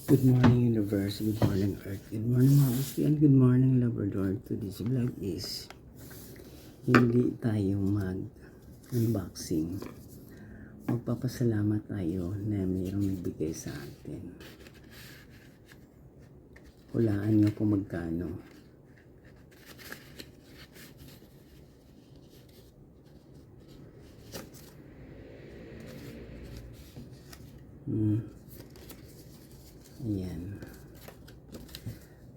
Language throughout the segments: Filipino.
Good morning universe, good morning earth, good morning mga gusti, and good morning Labrador. Today's vlog is hindi tayo mag-unboxing. Magpapasalamat tayo na mayroong nagbigay sa atin. Hulaan nyo kung magkano. Ayan.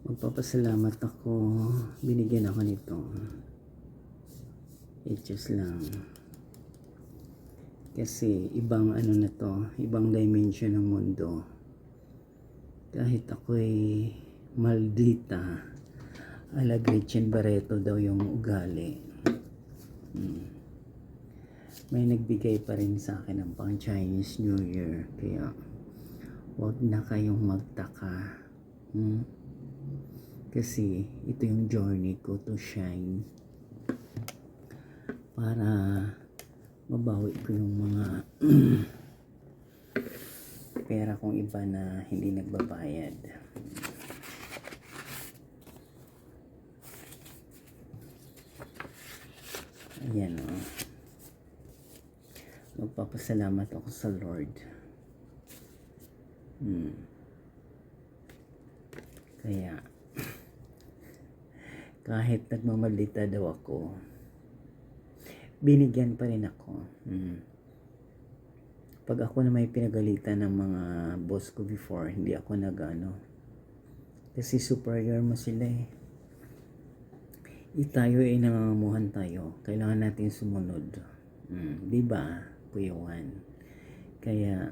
Magpapasalamat ako. Binigyan ako nito. Just lang. Kasi ibang ano na to, ibang dimension ng mundo. Kahit ako'y maldita, ala Gretchen Barreto daw yung ugali. May nagbigay pa rin sa akin ng pang Chinese New Year. Kaya huwag na kayong magtaka. Kasi ito yung journey ko to shine. Para mabawi ko yung mga pera kong iba na hindi nagbabayad. Ayan o. Magpapasalamat ako sa Lord. Kaya kahit nagmamaldita daw ako, binigyan pa rin ako. Pag ako na may pinagalitan ng mga boss ko before, hindi ako nagano. Kasi superior mo sila eh. Tayo ay nangangamuhan tayo. Kailangan natin sumunod. Diba, Kuya Juan? Kaya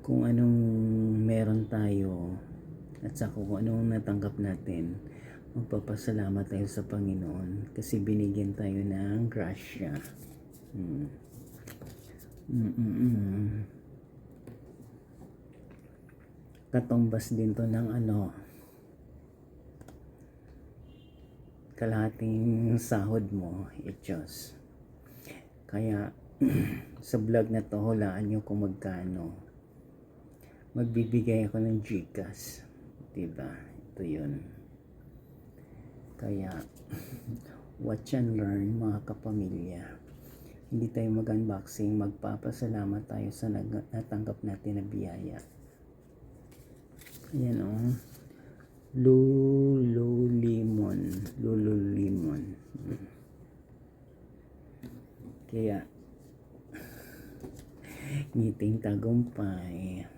kung anong meron tayo at saka kung anong natanggap natin, magpapasalamat tayo sa Panginoon kasi binigyan tayo ng grasya. Katumbas din to ng kalahating sahod mo, Diyos. Kaya sa vlog na to, hulaan nyo kung magkano. Magbibigay ako ng GCash. Diba? Ito yun. Kaya watch and learn mga kapamilya. Hindi tayo mag-unboxing, magpapasalamat tayo sa natanggap natin na biyaya. Ayan o. Lululemon. Kaya ngiting tagumpay.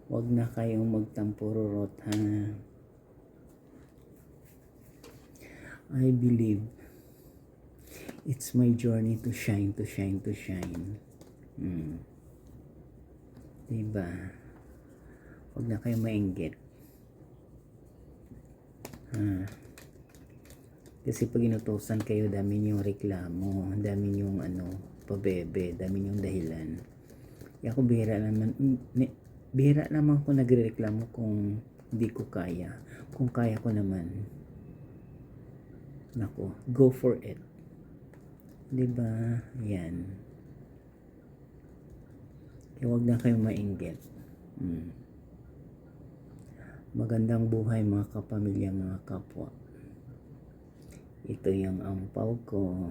Huwag na kayong magtampururot ha. I believe it's my journey to shine. Diba? Huwag na kayong mainggit. Kasi pag inutusan kayo, dami niyong reklamo, dami niyong pabebe, dami niyong dahilan. Ako bihira naman ko nagrereklamo kung hindi ko kaya. Kung kaya ko naman, nako, go for it. Diba? Yan. Kaya huwag na kayong mainggit. Magandang buhay mga kapamilya, mga kapwa. Ito yung ampaw ko.